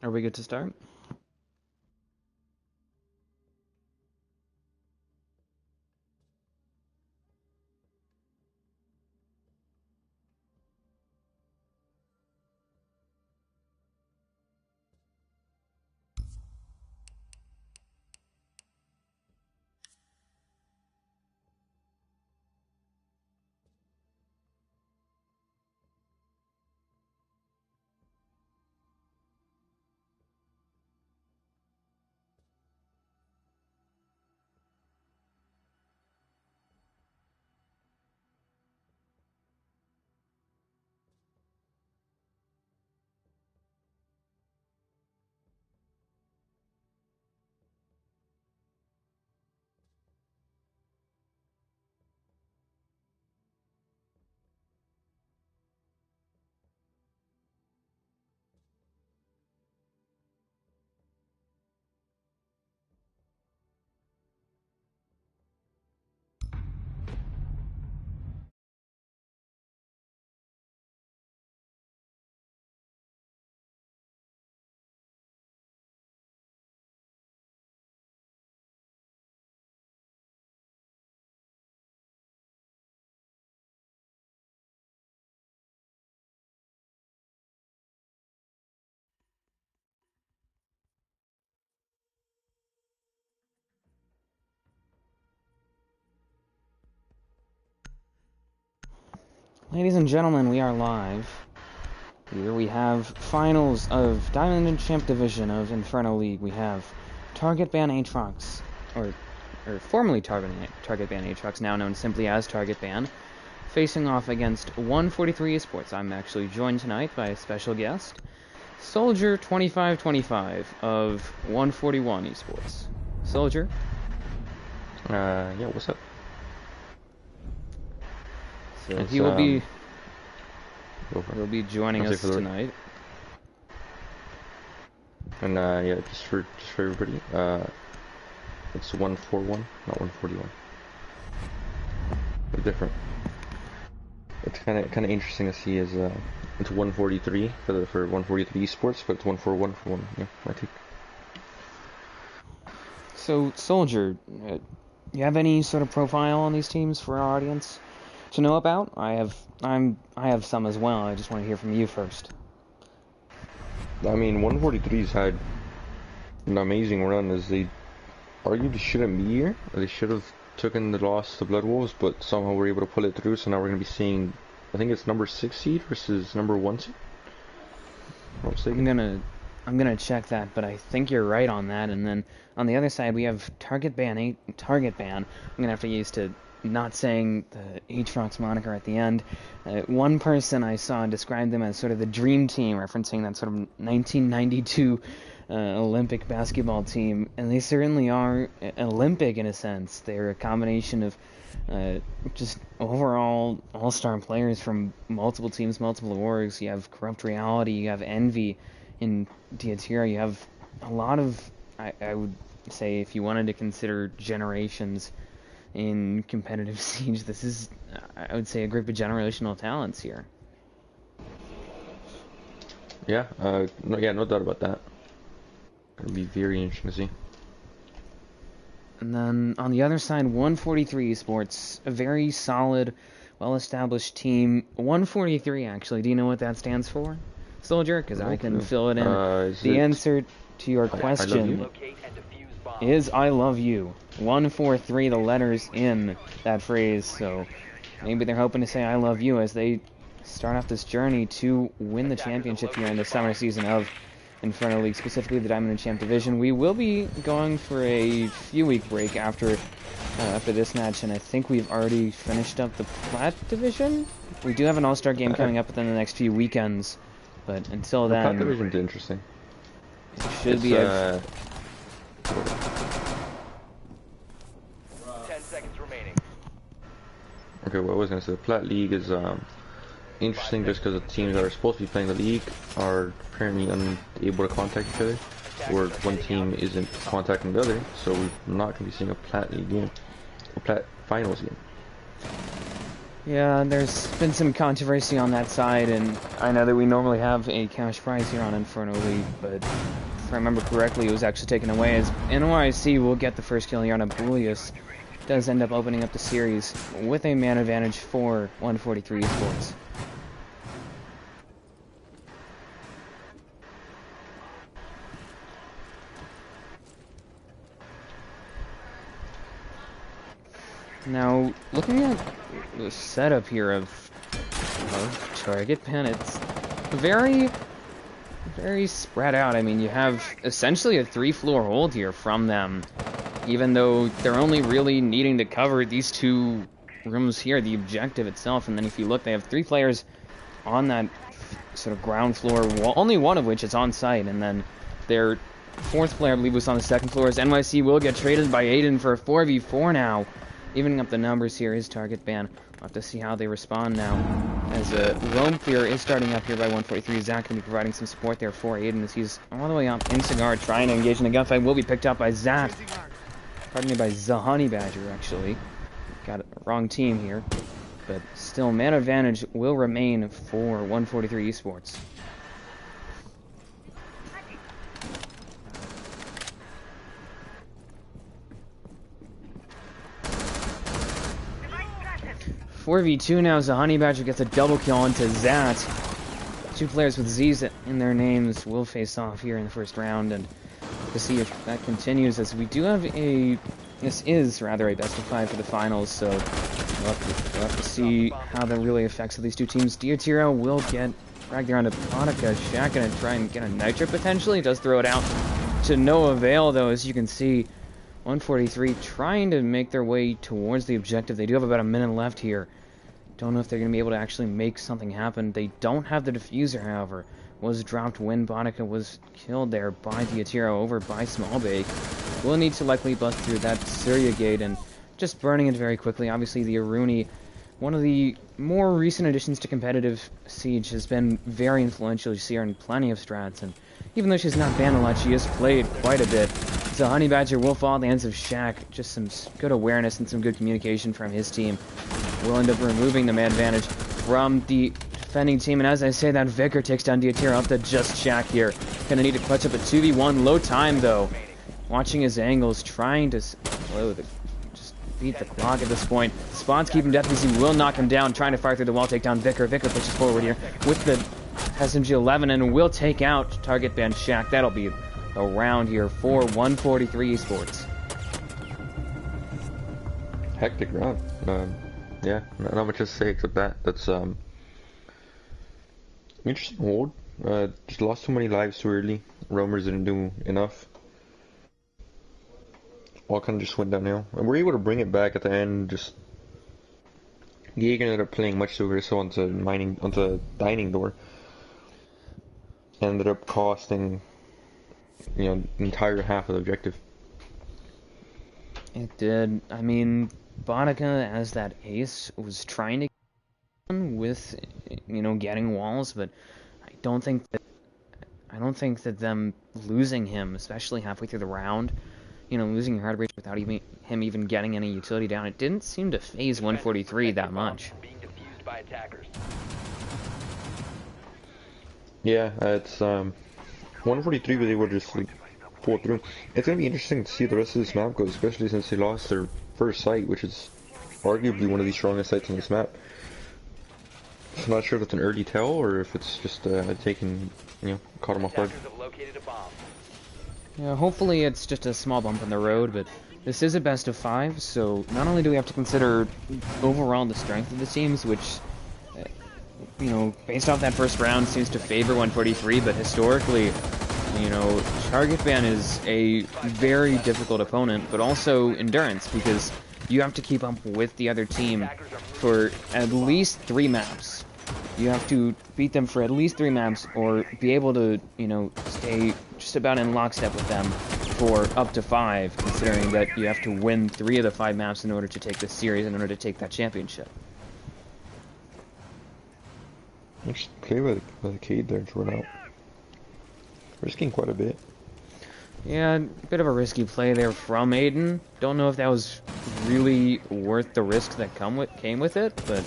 Are we good to start? Ladies and gentlemen, we are live. Here we have finals of Diamond and Champ Division of Inferno League. We have Target Ban Aatrox, or formerly Target Ban Aatrox, now known simply as Target Ban, facing off against 143 eSports. I'm actually joined tonight by a special guest, Soldier 2525 of 141 eSports. Soldier? Yeah, what's up? So he will be joining us tonight. And yeah, just for everybody, it's 141, not 141. They're different. It's kind of interesting to see as it's 143 for 143 esports, but it's 141 for one. Yeah, I think. So, Soldier, you have any sort of profile on these teams for our audience to know about? I have some as well. I just want to hear from you first. I mean, 143's had an amazing run, as they arguably shouldn't be here. They should have taken the loss to Blood Wolves, but somehow we're able to pull it through. So now we're going to be seeing, I think it's number 6 seed versus number 1 seed. I'm gonna check that, but I think you're right on that. And then on the other side, we have Target Ban. I'm gonna have to use to not saying the Aatrox moniker at the end. One person I saw described them as sort of the dream team, referencing that sort of 1992 Olympic basketball team, and they certainly are Olympic in a sense. They're a combination of just overall all-star players from multiple teams, multiple orgs. You have Corrupt Reality, you have Envy in Diatira, you have a lot of, I would say, if you wanted to consider generations in competitive Siege, this is, I would say, a group of generational talents here. Yeah, no doubt about that. It'll be very interesting to see. And then on the other side, 143 eSports, a very solid, well-established team. 143, actually. Do you know what that stands for, Soldier? Because I can fill it in. The answer to your question is I love you. 143, the letters in that phrase. So maybe they're hoping to say I love you as they start off this journey to win the championship here in the summer season of Inferno League, specifically the Diamond and Champ Division. We will be going for a few-week break after this match, and I think we've already finished up the Plat Division. We do have an All-Star game coming up within the next few weekends, but until then... The Plat Division's interesting. It should be a... 10 seconds remaining. Okay, what I was going to say, the Plat League is interesting just because the teams that are supposed to be playing the league are apparently unable to contact each other, or one team isn't contacting the other, so we're not going to be seeing a Plat League game, a Plat Finals game. Yeah, there's been some controversy on that side, and I know that we normally have a cash prize here on Inferno League, but if I remember correctly, it was actually taken away as NYC will get the first kill here on Abulius. Does end up opening up the series with a man advantage for 143 eSports. Now, looking at the setup here of Target Pen, it's very spread out. I mean, you have essentially a 3-floor hold here from them, even though they're only really needing to cover these 2 rooms here, the objective itself. And then if you look, they have 3 players on that sort of ground floor, only one of which is on site, and then their 4th player, I believe, was on the 2nd floor, as NYC will get traded by Aiden for a 4v4 now. Evening up the numbers here is Target Ban. We'll have to see how they respond now, as a roam clear is starting up here by 143. Zach can be providing some support there for Aiden as he's all the way up in Cigar, trying to engage in a gunfight. Will be picked up by Zach. Pardon me, by Zahani Badger, actually. Got a wrong team here. But still, man advantage will remain for 143 eSports. .4v2 now. Zahani Badger gets a double kill onto Zat. 2 players with Z's in their names will face off here in the first round, and to see if that continues, as we do have this is rather a best of 5 for the finals, so we'll have to see how that really affects these 2 teams. Diatiro will get dragged around to Ponica. Shaq gonna try and get a nitro potentially. Does throw it out to no avail, though, as you can see. 143 trying to make their way towards the objective. They do have about a minute left here. Don't know if they're going to be able to actually make something happen. They don't have the diffuser, however. Was dropped when Bonica was killed there by Diatiro over by Smallbake. Will need to likely bust through that Syria gate and just burning it very quickly. Obviously, the Aruni, one of the more recent additions to competitive Siege, has been very influential. You see her in plenty of strats, and even though she's not banned a lot, she has played quite a bit. So Honey Badger will fall at the hands of Shaq. Just some good awareness and some good communication from his team. Will end up removing the man advantage from the defending team. And as I say that, Vicar takes down Diatiro up to just Shaq here. Gonna need to clutch up a 2v1. Low time, though. Watching his angles, trying to just beat the clock at this point. Spots keep him dead because he will knock him down. Trying to fire through the wall, take down Vicar. Vicar pushes forward here with the SMG-11 and will take out Target Band Shaq. That'll be a round here for 143 eSports. Hectic round. Yeah, not much to say except that. That's interesting hold. Just lost too many lives too early. Roamers didn't do enough. All kind of just went downhill. And we're able to bring it back at the end. Just Jaeger ended up playing much too aggressive onto Dining Door. Ended up costing, the entire half of the objective. It did. I mean, Bonica, as that ace, was trying to get on with, getting walls, but I don't think that them losing him, especially halfway through the round, losing your hard breach without him even getting any utility down, it didn't seem to phase 143 that much. Yeah, it's 143 was able to just pull through. It's gonna be interesting to see the rest of this map go, especially since they lost their first site, which is arguably one of the strongest sites on this map. I'm not sure if it's an early tell or if it's just caught them off guard. Yeah, hopefully it's just a small bump in the road, but this is a best of 5, so not only do we have to consider overall the strength of the teams, which based off that first round seems to favor 143, but historically, Target Ban is a very difficult opponent, but also endurance, because you have to keep up with the other team for at least 3 maps. You have to beat them for at least 3 maps, or be able to, stay just about in lockstep with them for up to 5, considering that you have to win 3 of the 5 maps in order to take this series, in order to take that championship. Just play by the Cade there to run out. Risking quite a bit. Yeah, a bit of a risky play there from Aiden. Don't know if that was really worth the risk that came with it, but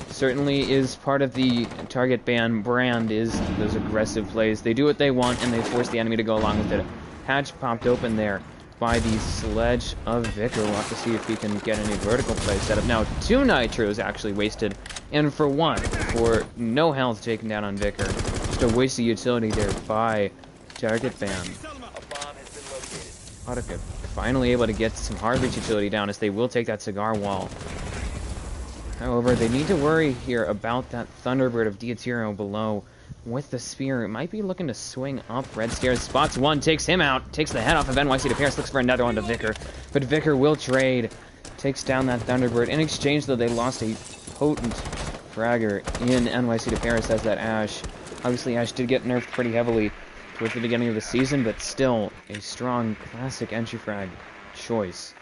certainly is part of the target ban brand is those aggressive plays. They do what they want and they force the enemy to go along with it. Hatch popped open there by the sledge of Vicar. We'll have to see if we can get any vertical play set up. Now, 2 nitros actually wasted, and for 1, for no health taken down on Vicar. Just a waste of utility there by target ban. Audica finally able to get some hard reach utility down as they will take that cigar wall. However, they need to worry here about that Thunderbird of Diatiro below with the spear. It might be looking to swing up red stairs. Spots one, takes him out, takes the head off of NYC to Paris, looks for another one to Vicar. But Vicar will trade, takes down that Thunderbird. In exchange, though, they lost a potent fragger in NYC to Paris as that Ash. Obviously, Ash did get nerfed pretty heavily towards the beginning of the season, but still a strong classic entry frag choice.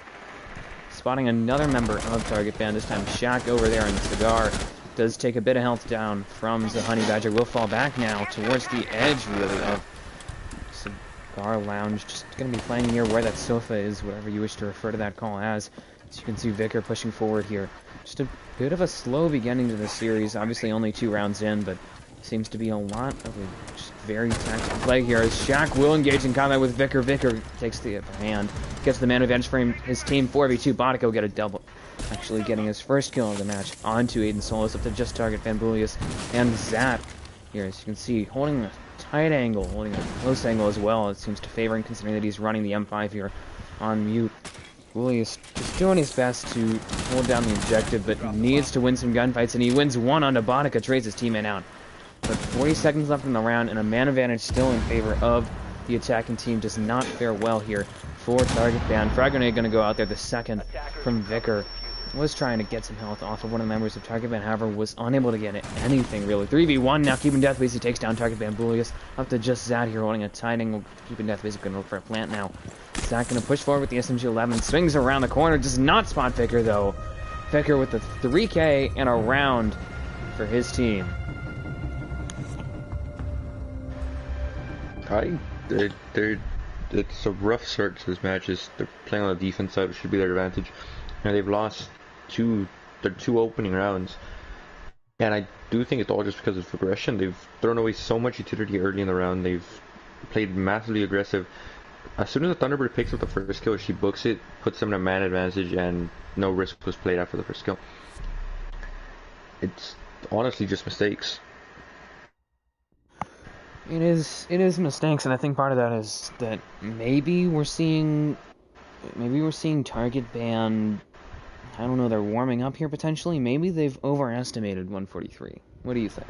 Spotting another member of target band, this time Shaq over there, and Cigar does take a bit of health down from the Honey Badger. Will fall back now towards the edge, really, of Cigar Lounge. Just going to be playing near where that sofa is, whatever you wish to refer to that call as. So you can see Vicar pushing forward here. Just a bit of a slow beginning to this series. Obviously only 2 rounds in, but seems to be a lot of a just very tactical play here as Shaq will engage in combat with Vicar. Vicar takes the upper hand, gets the man advantage for his team. 4v2, Bonico get a double, actually getting his first kill of the match onto Aiden Solis up to just target Bambulius and Zap here, as you can see, holding a tight angle, holding a close angle as well. It seems to favor him considering that he's running the M5 here on mute. Bambulius just doing his best to hold down the objective, but needs to win some gunfights, and he wins one onto Bonica, trades his teammate out. But 40 seconds left in the round, and a man advantage still in favor of the attacking team does not fare well here for target ban. Frag grenade going to go out there, the second from Vicar. Was trying to get some health off of one of the members of target ban, however, was unable to get anything really. 3v1 now, keeping death basically takes down target ban. Bambulius up to just Zad here, holding a tight angle, keeping death basically going to look for a plant now. Zad going to push forward with the SMG-11, swings around the corner, does not spot Vicar though. Vicar with the 3k and a round for his team. It's a rough start to this match. They're playing on the defense side, which should be their advantage. And they've lost their two opening rounds. And I do think it's all just because of progression. They've thrown away so much utility early in the round. They've played massively aggressive. As soon as the Thunderbird picks up the first kill, she books it, puts them in a man advantage, and no risk was played after the first kill. It's honestly just mistakes. It is mistakes, and I think part of that is that maybe we're seeing target ban. I don't know, they're warming up here potentially. Maybe they've overestimated 143. What do you think?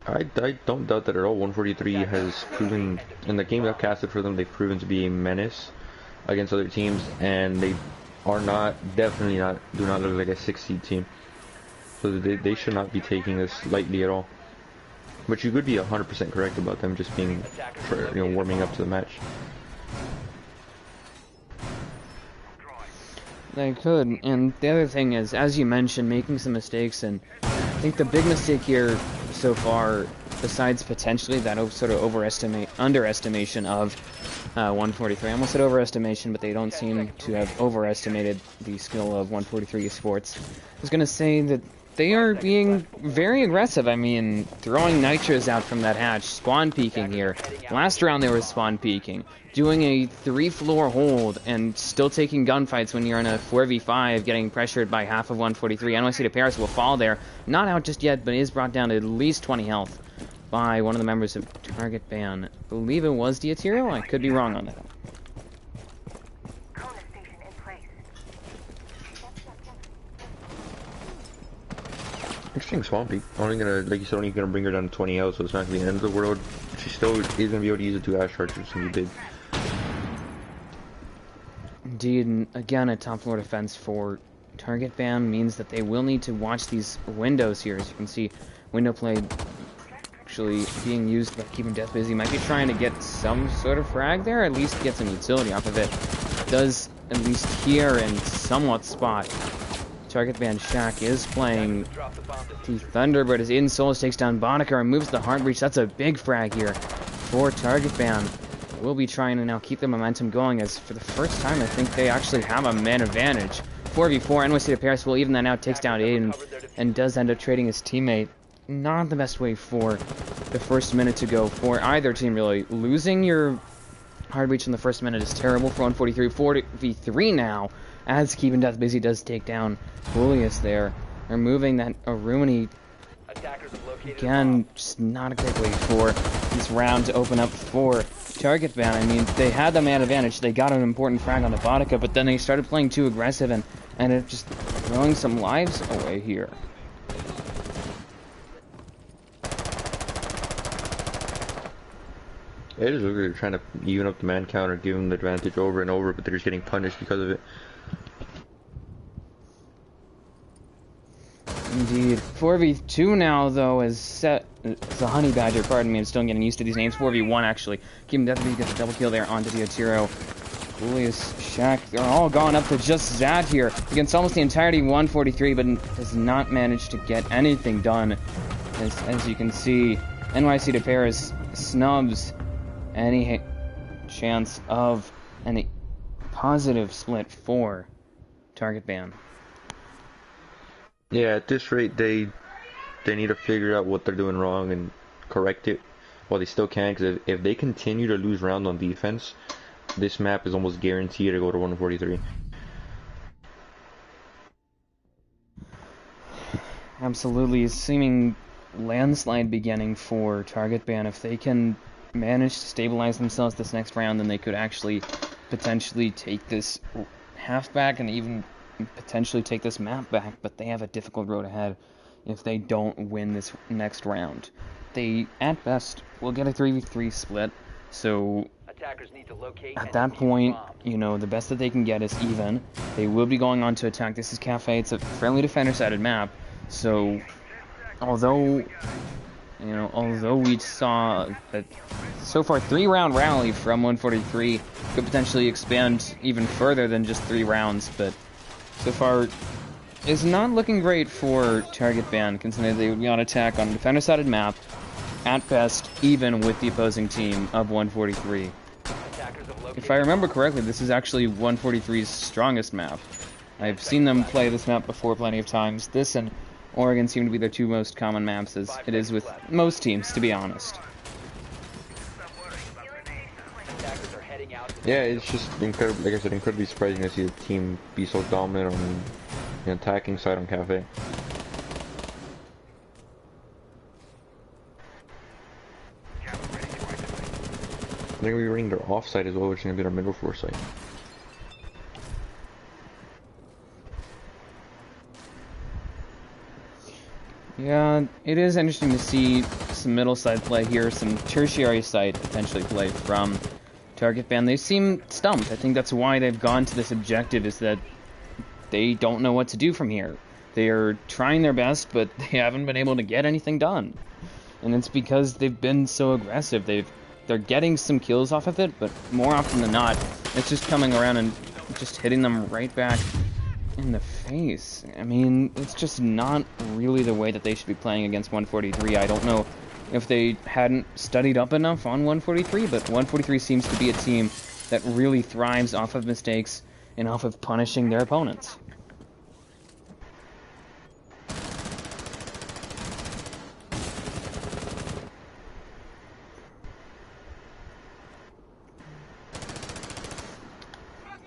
I don't doubt that at all. 143 has proven, in the games I've casted for them, they've proven to be a menace against other teams, and they are do not look like a 6-seed team. So they should not be taking this lightly at all. But you could be 100% correct about them just being, warming up to the match. They could, and the other thing is, as you mentioned, making some mistakes, and I think the big mistake here so far, besides potentially that sort of underestimation of 143, I almost said overestimation, but they don't seem to have overestimated the skill of 143 eSports. I was going to say that they are being very aggressive. I mean, throwing nitros out from that hatch, spawn peeking here. Last round they were spawn peeking, doing a 3-floor hold, and still taking gunfights when you're in a 4v5, getting pressured by half of 143. NYC to Paris will fall there. Not out just yet, but is brought down to at least 20 health by one of the members of target ban. I believe it was Diatiro. I could be wrong on that. Interesting Swampy. Only gonna, like you said, only gonna bring her down to 20 health, so it's not gonna be the end of the world. She still is gonna be able to use the 2 Ash Archers when you did. Indeed, and again, a top floor defense for target ban means that they will need to watch these windows here. As you can see, window play actually being used by keeping death busy. Might be trying to get some sort of frag there, at least get some utility off of it. Does at least hear and somewhat spot. Target ban Shaq is playing the Thunderbird as Aiden Solis takes down Bonica, removes the heart breach. That's a big frag here for target ban. will be trying to now keep the momentum going, as for the first time I think they actually have a man advantage. 4v4, NYC to Paris will even that out, takes down Aiden, and does end up trading his teammate. Not the best way for the first minute to go for either team, really. Losing your hard breach in the first minute is terrible for 143. 4v3 now, as Keeping Death Busy does take down Julius there. Removing that Arumini. Again, just not a great way for this round to open up for Target Ban. I mean, they had the man advantage. They got an important frag on the Vodka, but then they started playing too aggressive and ended up just throwing some lives away here. It is really trying to even up the man count or give them the advantage over and over, but they're just getting punished because of it. Indeed. 4v2 now, though, is set. It's a Honey Badger, pardon me, I'm still getting used to these names. 4v1, actually. Keeping Death Busy gets a double kill there onto Diotiro. Julius, Shaq, they're all gone up to just Zad here against almost the entirety 143, but does not manage to get anything done. As you can see, NYC to Paris snubs any chance of any positive split for Target Ban. Yeah, at this rate, they need to figure out what they're doing wrong and correct it while they still can, because if they continue to lose rounds on defense, this map is almost guaranteed to go to 143. Absolutely. Seeming landslide beginning for Target Ban. If they can manage to stabilize themselves this next round, then they could actually potentially take this half back and even potentially take this map back, but they have a difficult road ahead if they don't win this next round. They, at best, will get a 3v3 split, so at that point, you know, the best that they can get is even. They will be going on to attack. This is Cafe. It's a friendly defender-sided map, so although we saw that so far 3-round rally from 143 could potentially expand even further than just 3 rounds, but so far is not looking great for Target Ban, considering they would be on attack on a defender-sided map, at best even with the opposing team of 143. If I remember correctly, this is actually 143's strongest map. I've seen them play this map before plenty of times. This and Oregon seem to be their 2 most common maps, as it is with most teams, to be honest. Yeah, it's just incredible, like I said, incredibly surprising to see the team be so dominant on the attacking side on Cafe. They're going to be running their offside as well, which is going to be their middle foresight. Yeah, it is interesting to see some middle side play here, some tertiary side potentially play from Target Ban. They seem stumped. I think that's why they've gone to this objective, is that they don't know what to do from here. They are trying their best, but they haven't been able to get anything done. And it's because they've been so aggressive. They're getting some kills off of it, but more often than not, it's just coming around and just hitting them right back in the face. I mean, it's just not really the way that they should be playing against 143. I don't know if they hadn't studied up enough on 143, but 143 seems to be a team that really thrives off of mistakes and off of punishing their opponents.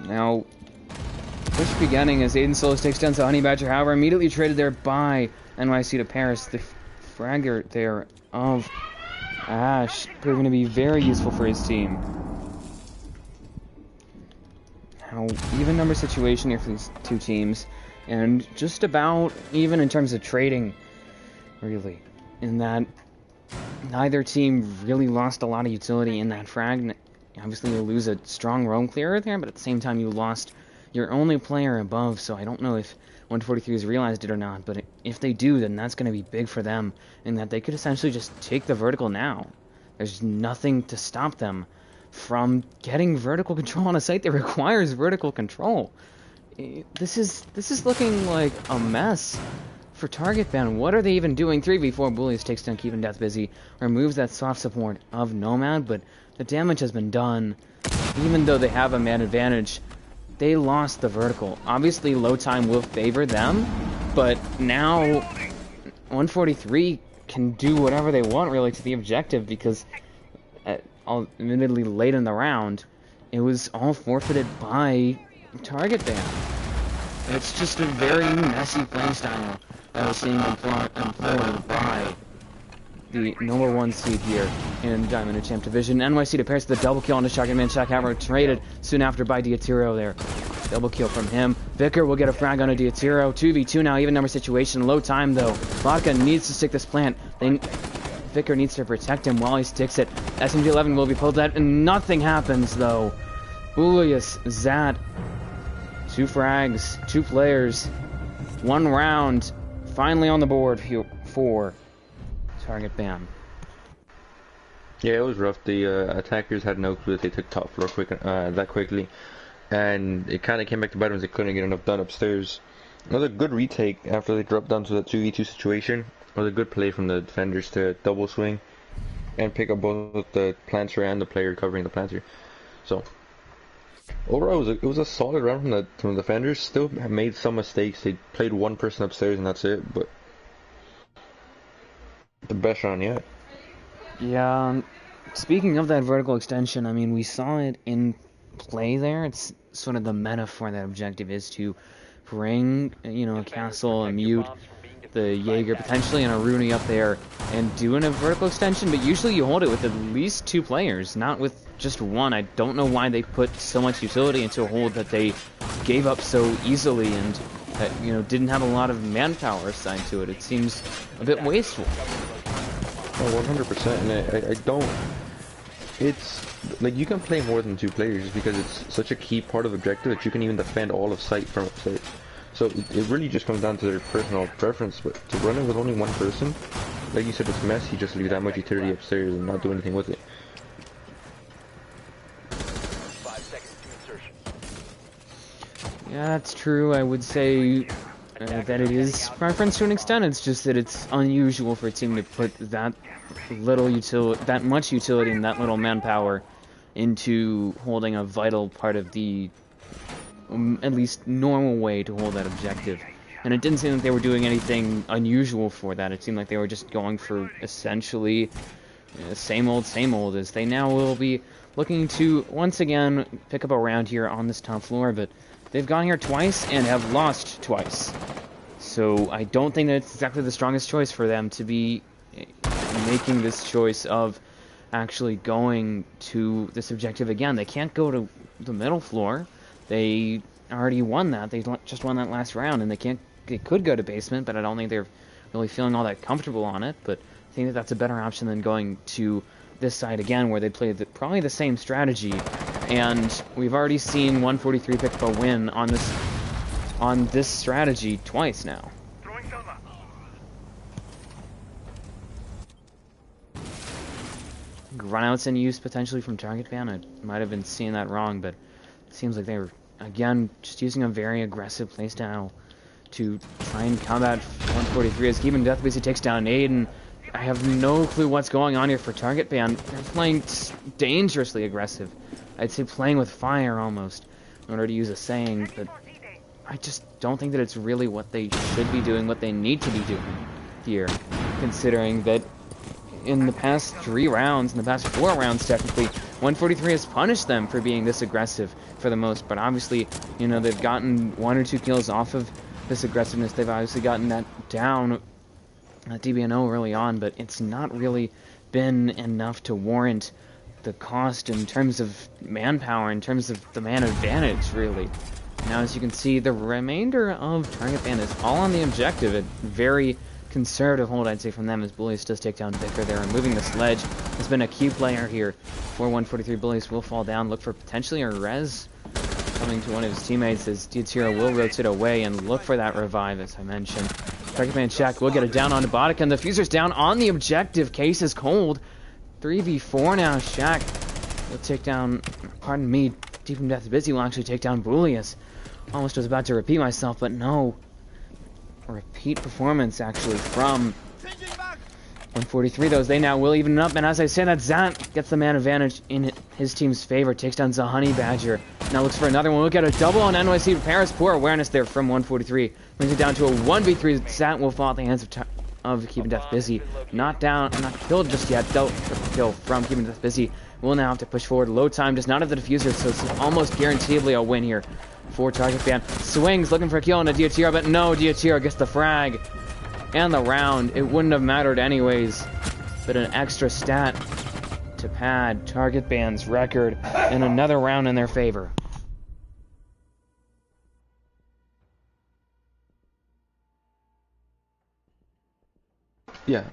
Now, push beginning as Aiden Solis takes down to Honey Badger, however, immediately traded there by NYC to Paris. The fragger there of Ash proving to be very useful for his team. Now, even number situation here for these 2 teams, and just about even in terms of trading, really, in that neither team really lost a lot of utility in that frag. Obviously, you lose a strong roam clearer there, but at the same time, you lost your only player above, so I don't know if 143 has realized it or not, but if they do, then that's going to be big for them, in that they could essentially just take the vertical now. There's nothing to stop them from getting vertical control on a site that requires vertical control. This is looking like a mess for Target Ban. What are they even doing? 3v4 Bullies takes down Keeping Death Busy, removes that soft support of Nomad, but the damage has been done. Even though they have a man advantage, they lost the vertical. Obviously, low time will favor them, but now 143 can do whatever they want really to the objective because, admittedly late in the round, it was all forfeited by target ban. It's just a very messy playstyle that we're seeing employed by the number 1 seed here in Diamond and Champ Division. NYC to pairs the double kill on the Shotgun Man. Shaq Hammer traded soon after by Diatiro there. Double kill from him. Vicar will get a frag on a Diatiro. 2v2 now, even number situation. Low time though. Vodka needs to stick this plant. Vicar needs to protect him while he sticks it. SMG-11 will be pulled out, and nothing happens though. Julius, Zat, 2 frags, 2 players, 1 round, finally on the board for target ban. Yeah, it was rough. The attackers had no clue that they took top floor that quickly, and it kind of came back to bite them. They couldn't get enough done upstairs. Another good retake after they dropped down to that 2v2 situation. It was a good play from the defenders to double swing and pick up both the planter and the player covering the planter. So overall, it was a solid round from the defenders. Still made some mistakes. They played 1 person upstairs and that's it. But the best round yet. Yeah, speaking of that vertical extension, I mean, we saw it in play there. It's sort of the meta for that objective is to bring, a castle, a mute, the Jaeger, potentially, and a Rooney up there, and doing a vertical extension, but usually you hold it with at least 2 players, not with just 1. I don't know why they put so much utility into a hold that they gave up so easily, and didn't have a lot of manpower assigned to it. It seems a bit wasteful. Oh, 100%, and I don't... It's... Like, you can play more than 2 players just because it's such a key part of objective that you can even defend all of sight from upstairs. So it really just comes down to their personal preference, but to run it with only 1 person, like you said, it's messy. Just leave that much utility upstairs and not do anything with it. 5 seconds to insertion. Yeah, that's true. I would say that it is preference to an extent. It's just that it's unusual for a team to put that much utility and that little manpower into holding a vital part of the at least normal way to hold that objective. And it didn't seem like they were doing anything unusual for that. It seemed like they were just going for essentially same old, as they now will be looking to once again pick up a round here on this top floor, but they've gone here twice and have lost twice. So I don't think that it's exactly the strongest choice for them to be making this choice of actually going to this objective again. They can't go to the middle floor. They already won that. They just won that last round, and they could go to basement, but I don't think they're really feeling all that comfortable on it. But I think that that's a better option than going to this side again, where they play probably the same strategy. And we've already seen 143 pick up a win on this strategy twice now. Runouts in use potentially from target ban. I might have been seeing that wrong, but it seems like they were again just using a very aggressive playstyle to try and combat 143 as Keevan Death basically takes down Aiden. I have no clue what's going on here for target ban. They're playing dangerously aggressive. I'd say playing with fire almost, in order to use a saying, but I just don't think that it's really what they should be doing, what they need to be doing here, considering that in the past 3 rounds, in the past 4 rounds technically, 143 has punished them for being this aggressive for the most, but obviously, they've gotten 1 or 2 kills off of this aggressiveness. They've obviously gotten that down at DBNO early on, but it's not really been enough to warrant the cost in terms of manpower, in terms of the man advantage, really. Now, as you can see, the remainder of target ban is all on the objective. A very conservative hold, I'd say, from them, as Bullies does take down Vicar there. Removing the sledge has been a key player here for 143. Bullies will fall down, look for potentially a res coming to one of his teammates, as Diatiro will rotate away and look for that revive, as I mentioned. Target man Shaq will get it down onto Botic, and the Fuser's down on the objective. Case is cold. 3v4 now. Shaq will take down, pardon me, Deep from Death Busy will actually take down Bullius. Almost was about to repeat myself, but no. Repeat performance actually from 143 though, they now will even it up, and as I say that, Zant gets the man advantage in his team's favor, takes down Zahani Badger. Now looks for another one. Look at a double on NYC Paris. Poor awareness there from 143. Brings it down to a 1v3. Zant will fall at the hands of Keeping Death Busy. Not killed just yet. Dealt a kill from Keeping Death Busy. Will now have to push forward. Low time does not have the diffuser, so it's almost guaranteedly a win here for Target Ban. Swings, looking for a kill on a Diatira, but no, Diatira gets the frag and the round. It wouldn't have mattered anyways, but an extra stat to pad Target Ban's record and another round in their favor. Yeah,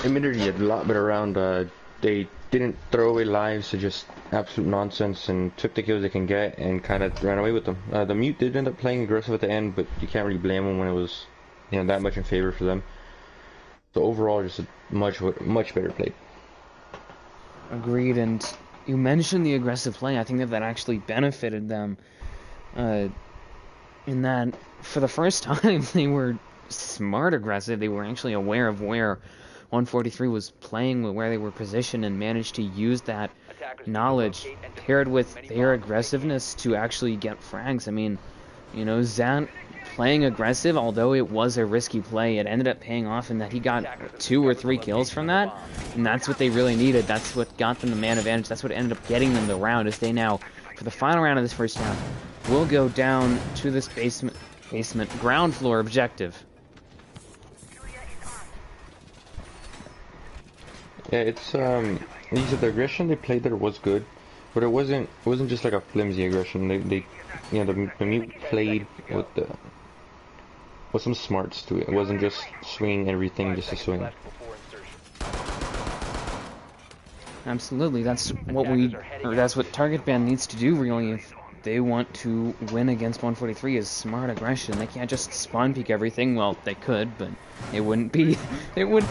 admittedly a lot better round. They didn't throw away lives to just absolute nonsense and took the kills they can get and kind of ran away with them. The Mute did end up playing aggressive at the end, but you can't really blame them when it was, you know, that much in favor for them. So overall, just a much better play. Agreed, and you mentioned the aggressive play. I think that actually benefited them in that for the first time they were smart aggressive. They were actually aware of where 143 was playing, where they were positioned, and managed to use that knowledge paired with their aggressiveness to actually get frags. I mean, you know, Zant playing aggressive, although it was a risky play, it ended up paying off in that he got 2 or 3 kills from that, and that's what they really needed. That's what got them the man advantage. That's what ended up getting them the round, as they now, for the final round of this first half, will go down to this basement ground floor objective. Yeah, it's the aggression they played there was good, but it wasn't just like a flimsy aggression. They you know, the Mute played with some smarts to it. It wasn't just swinging everything just to swing. Absolutely, that's what Target Ban needs to do really if they want to win against 143 is smart aggression. They can't just spawn peek everything. Well, they could, but it wouldn't be. It would.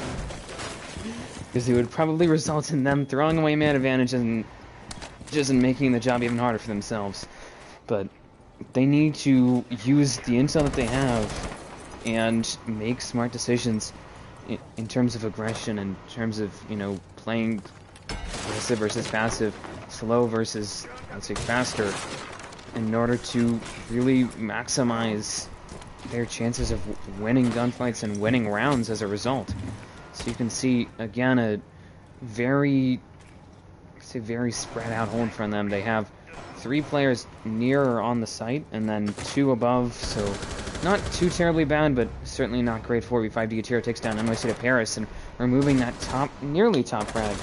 Because it would probably result in them throwing away man advantage and just making the job even harder for themselves. But they need to use the intel that they have and make smart decisions in terms of aggression, in terms of, you know, playing aggressive versus passive, slow versus, I'd say, faster, in order to really maximize their chances of winning gunfights and winning rounds as a result. So you can see, again, a very spread out hold from them. They have 3 players near or on the site, and then 2 above, so not too terribly bad, but certainly not great. 4v5 Diatira takes down NYC to Paris, and removing that nearly top frag.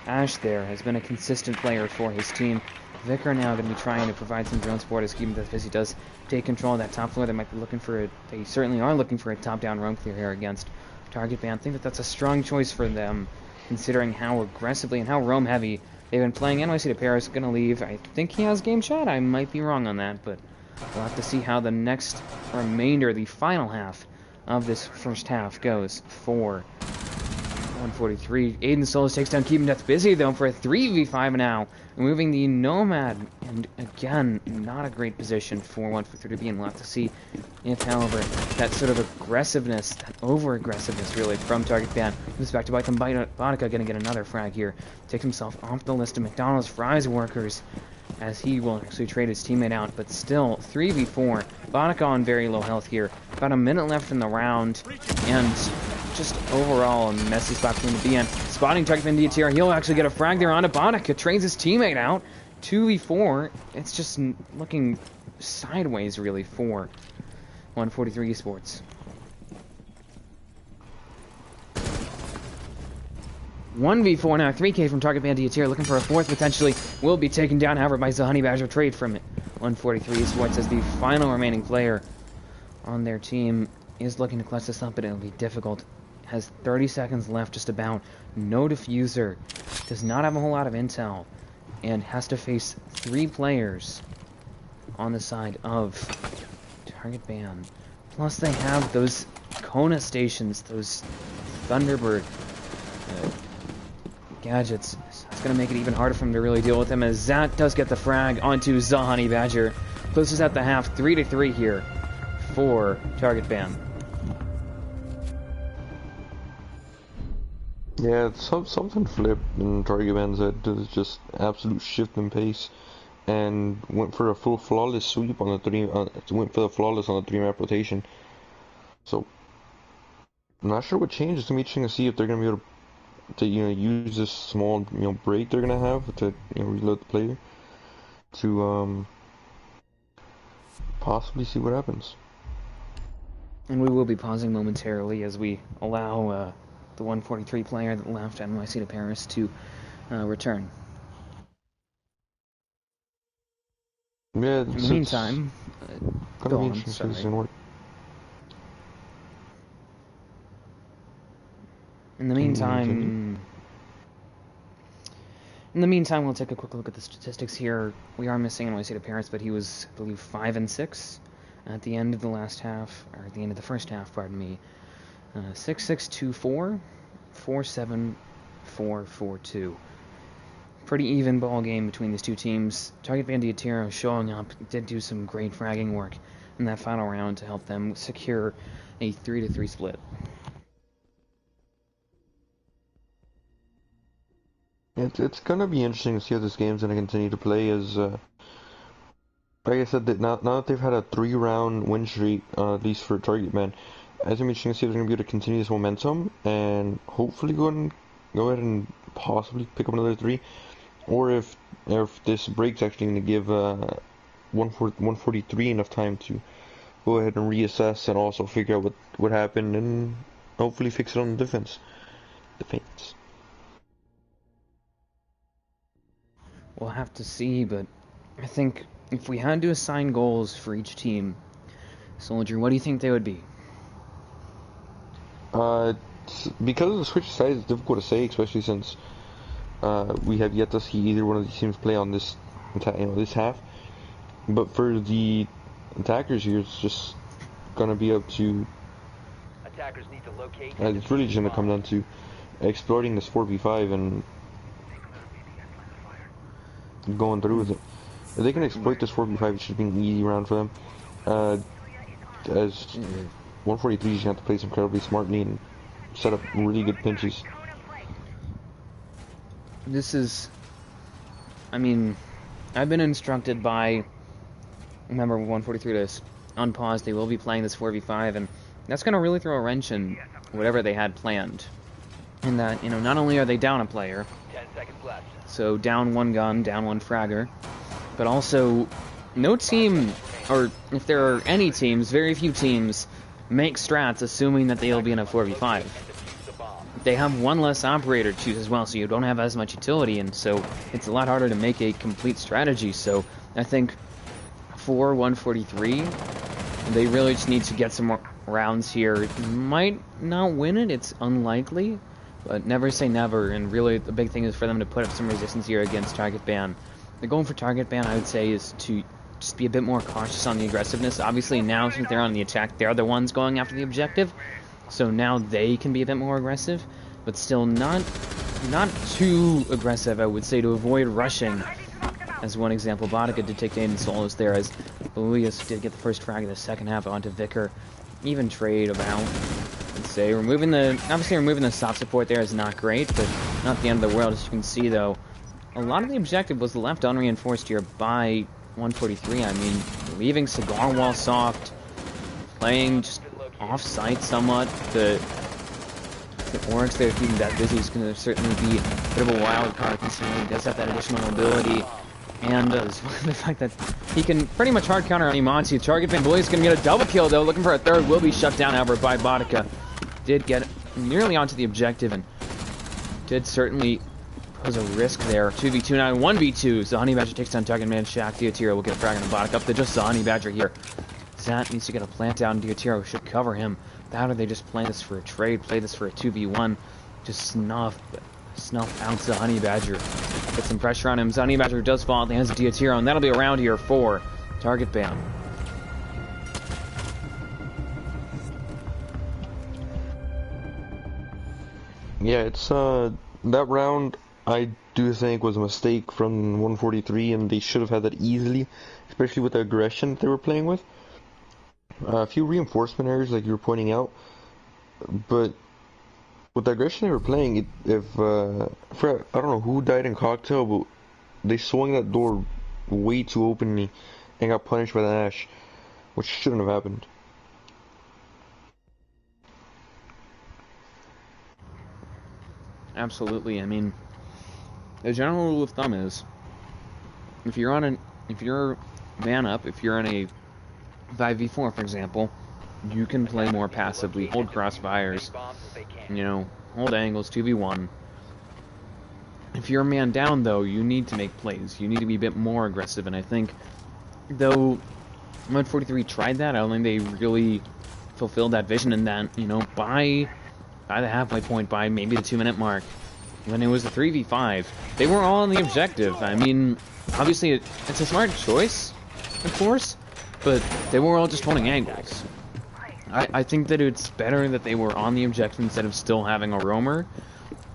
Ash there has been a consistent player for his team. Vicar now going to be trying to provide some drone support as Keeping Death Busy does take control of that top floor. They might be looking for they certainly are looking for a top-down roam clear here against Target Ban. I think that's a strong choice for them, considering how aggressively and how roam heavy they've been playing. NYC to Paris, gonna leave. I think he has game chat. I might be wrong on that, but we'll have to see how the next remainder, the final half of this first half goes for 143. Aiden Solis takes down Keeping Death Busy, though, for a 3v5 now, removing the Nomad, and again, not a great position for 143 to be in. We'll have to see if, however, that sort of aggressiveness, that over-aggressiveness, really, from Target Ban, moves back to Baitam. Bonica gonna get another frag here, takes himself off the list of McDonald's fries workers, as he will actually trade his teammate out, but still, 3v4, Bonica on very low health here, about a minute left in the round, and just overall a messy spot for him to be in. Spotting Target Ban Diatira, he'll actually get a frag there onto Bonica, trades his teammate out, 2v4, it's just looking sideways, really, for 143 eSports. 1v4 now, 3k from Target Ban Diatira, looking for a 4th potentially, will be taken down, however, by Zahani Badger. Trade from it. 143 eSports as the final remaining player on their team is looking to clutch this up, but it'll be difficult. Has 30 seconds left, just about. No diffuser, does not have a whole lot of intel, and has to face 3 players on the side of Target Ban. Plus they have those Kona stations, those Thunderbird gadgets. It's going to make it even harder for him to really deal with him, as Zat does get the frag onto Zahani Badger. Closes out the half, 3-3 here for Target Ban. Yeah, something flipped and Target Ban's that does just absolute shift in pace and went for a full flawless sweep on the went for the flawless on the 3-map rotation. So I'm not sure what changes. It's gonna be interesting to see if they're gonna be able to use this small break they're gonna have to reload the player to possibly see what happens. And we will be pausing momentarily as we allow the 143 player that left NYC to Paris to return. Yeah, In the meantime, gonna go be on, interesting to see sorry. if it's gonna work. In the meantime, we'll take a quick look at the statistics here. We are missing NYC to Paris, but he was, I believe, 5-6 at the end of the last half, or at the end of the first half, pardon me. 6-6-2-4, 4-7, 4-4-2. Pretty even ball game between these two teams. Target Bandiatero showing up, did do some great fragging work in that final round to help them secure a 3-3 split. It's gonna be interesting to see how this game's gonna continue to play. As like I said, that now that they've had a 3-round win streak, at least for Target Man, it's gonna be interesting to see if they're gonna be able to continue this momentum and hopefully go ahead and possibly pick up another 3, or if this break's actually gonna give 143 enough time to go ahead and reassess and also figure out what happened and hopefully fix it on the defense. We'll have to see, but I think if we had to assign goals for each team, Soldier, what do you think they would be? Because of the switch sides, it's difficult to say, especially since we have yet to see either one of these teams play on this half. But for the attackers here, it's just gonna be up to. Attackers need to locate. It's really just gonna come down to exploiting this 4v5 and going through with it. If they can exploit this 4v5, it should be an easy round for them. As 143 is gonna have to play incredibly smartly and set up really good pinches. This is, I mean, I've been instructed by member 143 to unpause. They will be playing this 4v5, and that's going to really throw a wrench in whatever they had planned. In that, not only are they down a player, 10 seconds left. so down one gun, down one fragger, but also no team, or if there are any teams, very few teams make strats assuming that they'll be in a 4v5. They have one less operator to choose as well, so you don't have as much utility, and so it's a lot harder to make a complete strategy. So I think for 143, they really just need to get some more rounds here. Might not win it, it's unlikely, but never say never, and really the big thing is for them to put up some resistance here against Target Ban. The goal for Target Ban, I would say, is to just be a bit more cautious on the aggressiveness. Obviously now, since they're on the attack, they're the ones going after the objective, so now they can be a bit more aggressive, but still not too aggressive, I would say, to avoid rushing. As one example, Bodika did take aim and solos there, as Elias did get the first frag of the second half onto Vicar. Even trade about, let's say, removing the soft support there is not great, but not the end of the world. As you can see, though, a lot of the objective was left unreinforced here by 143. I mean, leaving Cigar Wall soft, playing just off-site somewhat. The Oryx there keeping that busy is going to certainly be a bit of a wild card, considering he does have that additional mobility. And the fact that he can pretty much hard counter any Monty. Target Van Boy is going to get a double kill, though. Looking for a third. Will be shut down, however, by Bodika. Did get nearly onto the objective and did certainly pose a risk there. 2v2 now, 1v2. So Honey Badger takes down Target Man. Shaq Diatiro will get a frag on Bodika. Up to just the Honey Badger here. Zat needs to get a plant down. Diatiro should cover him. That, or they just play this for a trade, play this for a 2v1. Just snuff out the Honey Badger. Put some pressure on him. So Honey Badger does fall at the hands of Diatiro, and that'll be around here for Target Ban. Yeah, it's that round I do think was a mistake from 143, and they should have had that easily, especially with the aggression that they were playing with. A few reinforcement errors, like you were pointing out, but with the aggression they were playing, I don't know who died in cocktail, but they swung that door way too openly and got punished by the Ash, which shouldn't have happened. Absolutely. I mean, the general rule of thumb is if you're man up, if you're in a 5v4, for example, you can play more passively, hold crossfires, hold angles, 2v1. If you're a man down, though, you need to make plays. You need to be a bit more aggressive, and I think, though 143 tried that, I don't think they really fulfilled that vision, and that, by the halfway point, by maybe the 2-minute mark, when it was a 3v5, they were all on the objective. I mean, obviously, it's a smart choice, of course, but they were all just holding angles. I think that it's better that they were on the objective instead of still having a roamer,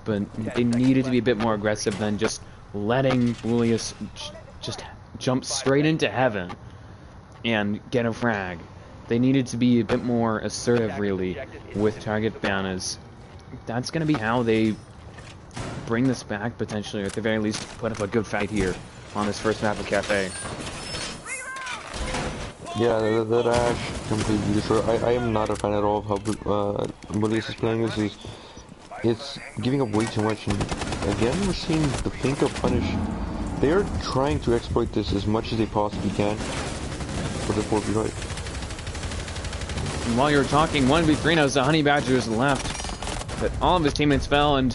but they needed to be a bit more aggressive than just letting Julius just jump straight into heaven and get a frag. They needed to be a bit more assertive, really, with target ban, as that's going to be how they bring this back, potentially, or at the very least put up a good fight here on this first map of Cafe. Yeah, that Ash completely destroyed. I am not a fan at all of how Julius is playing this. It's giving up way too much, and again we're seeing the Pinka punish. They are trying to exploit this as much as they possibly can for the 4v5. And while you're talking 1v3 now, the Honey Badger is left, but all of his teammates fell, and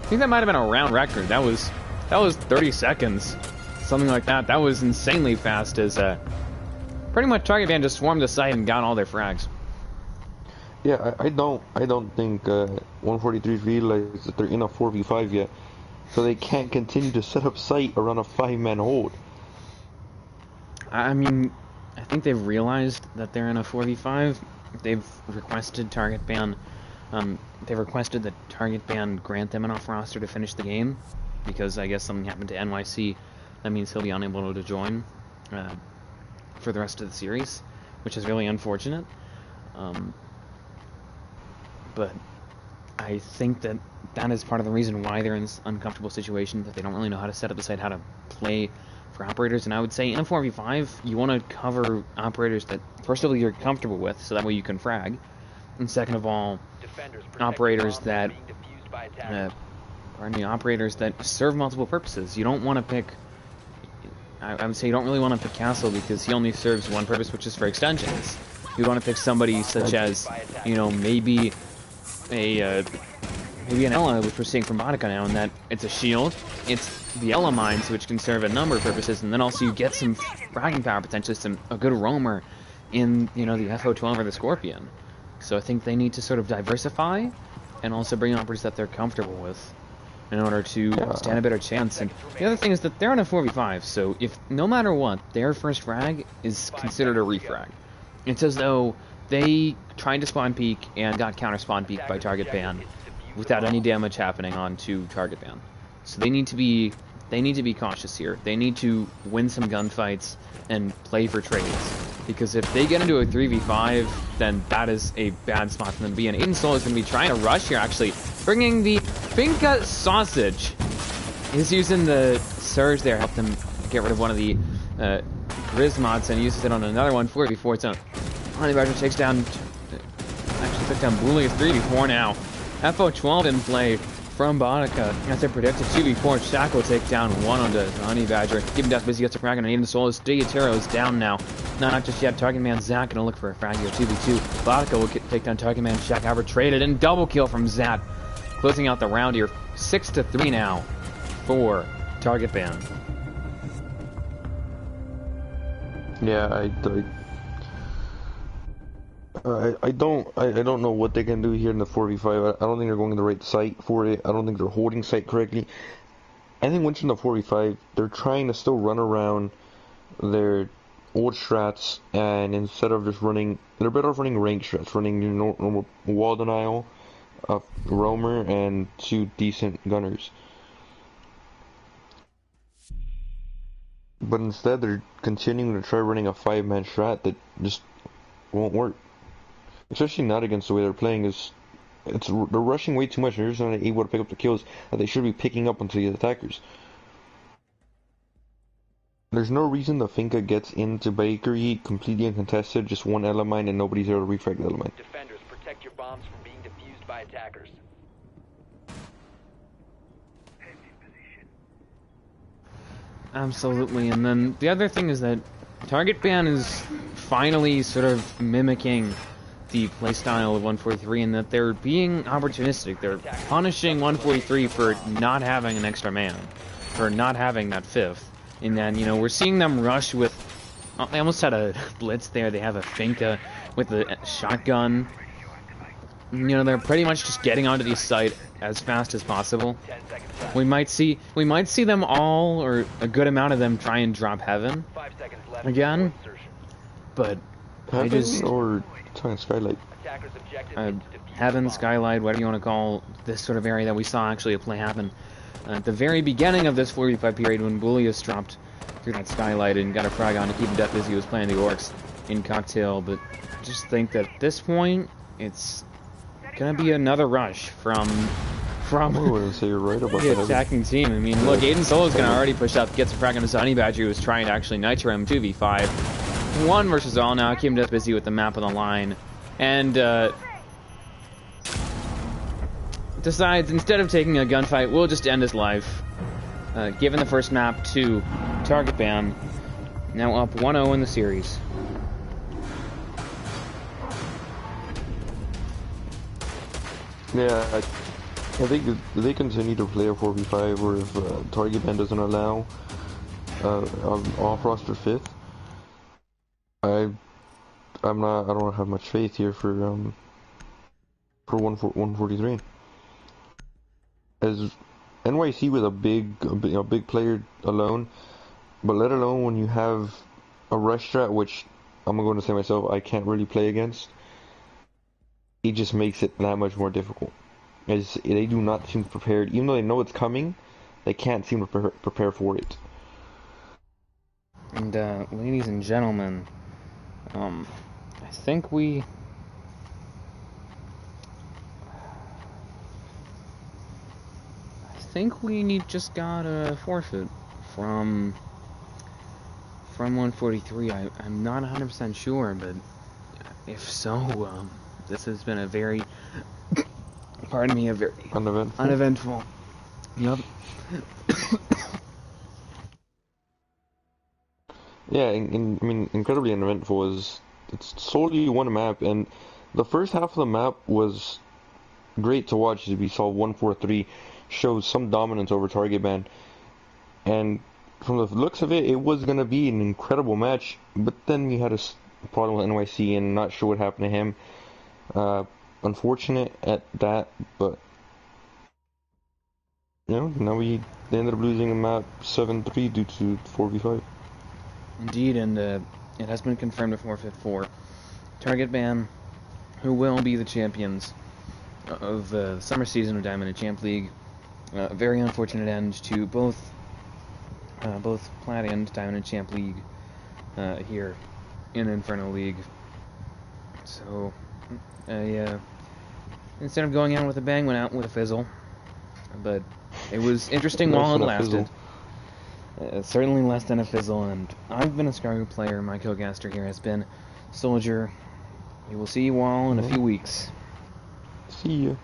I think that might have been a round record. That was 30 seconds, something like that. That was insanely fast, as pretty much target ban just swarmed the site and got all their frags. Yeah, I don't think 143's realized that they're in a 4v5 yet, so they can't continue to set up site around a 5-man hold. I mean, I think they've realized that they're in a 4v5. They've requested target ban. They've requested that target ban grant them an off roster to finish the game, because I guess something happened to NYC. That means he'll be unable to join for the rest of the series, which is really unfortunate. But I think that is part of the reason why they're in this uncomfortable situation, that they don't really know how to set up the site, how to play for operators. And I would say in a 4v5, you want to cover operators that, first of all, you're comfortable with, so that way you can frag. And second of all, operators that operators that serve multiple purposes. You don't want to pick, I would say you don't really want to pick Castle, because he only serves one purpose, which is for extensions. You want to pick somebody such as, maybe an Ella, which we're seeing from Monica now, and that it's a shield, it's the Ella mines, which can serve a number of purposes, and then also you get some fragging power, potentially a good roamer in, the FO12 or the Scorpion. So I think they need to sort of diversify, and also bring operators that they're comfortable with, in order to stand a better chance. And the other thing is that they're in a 4v5, so if, no matter what, their first frag is considered a refrag. It's as though they tried to spawn peek and got counter spawn peek by target ban without any damage happening onto target ban. So they need to be cautious here. They need to win some gunfights and play for trades, because if they get into a 3v5, then that is a bad spot for them to be in. Aiden Soul is going to be trying to rush here, actually, bringing the Finca Sausage. He's using the Surge there, help them get rid of one of the Grizz mods, and uses it on another one, 4v4. It's on Honey Badger took down Bully, 3v4 now. FO12 in play from Bonica. As they predicted, 2v4. Shack will take down one onto Honey Badger. Keeping Death busy, gets a frag on Aiden Soul. Diatero is down now. Not just yet. Target man Zach gonna look for a frag here. 2v2. Bonica will take down target man Shack. However, traded, and double kill from Zat. Closing out the round here. 6-3 now for target ban. Yeah, I don't know what they can do here in the 4v5. I don't think they're going to the right site for it. I don't think they're holding site correctly. I think once in the 4v5, they're trying to still run around their old strats, and instead of just running, they're better off running rank strats, running normal wall denial, roamer, and 2 decent gunners. But instead, they're continuing to try running a 5-man strat that just won't work. Especially not against the way they're playing. Is they're rushing way too much. They're just not able to pick up the kills that they should be picking up onto the attackers. There's no reason the Finca gets into Bakery completely uncontested, just one element and nobody's there to refrag the element. Defenders, protect your bombs from being defused by attackers. Absolutely, and then the other thing is that Target Ban is finally sort of mimicking the playstyle of 143 in that they're being opportunistic. They're punishing 143 for not having an extra man, for not having that fifth. And then, you know, we're seeing them rush with... Oh, they almost had a blitz there. They have a Finca with a shotgun. You know, they're pretty much just getting onto the site as fast as possible. 10 seconds left. We might see them all, or a good amount of them, try and drop Heaven 5 seconds left. again. before insertion. But I Heaven just... or talking Skylight? Attackers objective is to defuse Heaven, the bomb. Skylight, whatever you want to call this sort of area that we saw actually a play happen at the very beginning of this 45 period when Bullius dropped through that Skylight and got a frag on to keep him death as he was playing the Orcs in Cocktail. But just think that at this point, it's gonna be another rush from I wouldn't say you're right about the that. attacking team. I mean, look, Aiden Solo's gonna already push up, get some frag on his Honey Badger, who was trying to actually nitro him 2v5. 1 versus all now. Keep him death busy with the map on the line. And, decides instead of taking a gunfight, we'll just end his life. Given the first map to Target Ban, now up 1-0 in the series. Yeah, I think if they continue to play a 4v5, or if Target Ban doesn't allow off-roster fifth, I don't have much faith here for 143. As NYC with a big player alone, but let alone when you have a rush strat, which I'm going to say myself, I can't really play against. It just makes it that much more difficult. As they do not seem prepared, even though they know it's coming, they can't seem to prepare for it. And ladies and gentlemen, I think we just got a forfeit from 143. I'm not 100% sure, but if so, this has been a very, pardon me, a very uneventful. Yep. Yeah, I mean, incredibly uneventful. It's solely one map, and the first half of the map was great to watch as we saw 143 show some dominance over Target Ban. And from the looks of it, it was going to be an incredible match, but then we had a problem with NYC and not sure what happened to him. Unfortunate at that, but you know, now they ended up losing the map 7-3 due to 4v5. Indeed, and it has been confirmed a forfeit for Target Ban, who will be the champions of the summer season of Diamond and Champ League. Very unfortunate end to both Plat and Diamond and Champ League here in Inferno League. So, instead of going out with a bang, went out with a fizzle. But it was interesting while it lasted. Certainly less than a fizzle, and I've been a Scargo player. My co-caster here has been Soldier. We will see you all in a few weeks. See ya.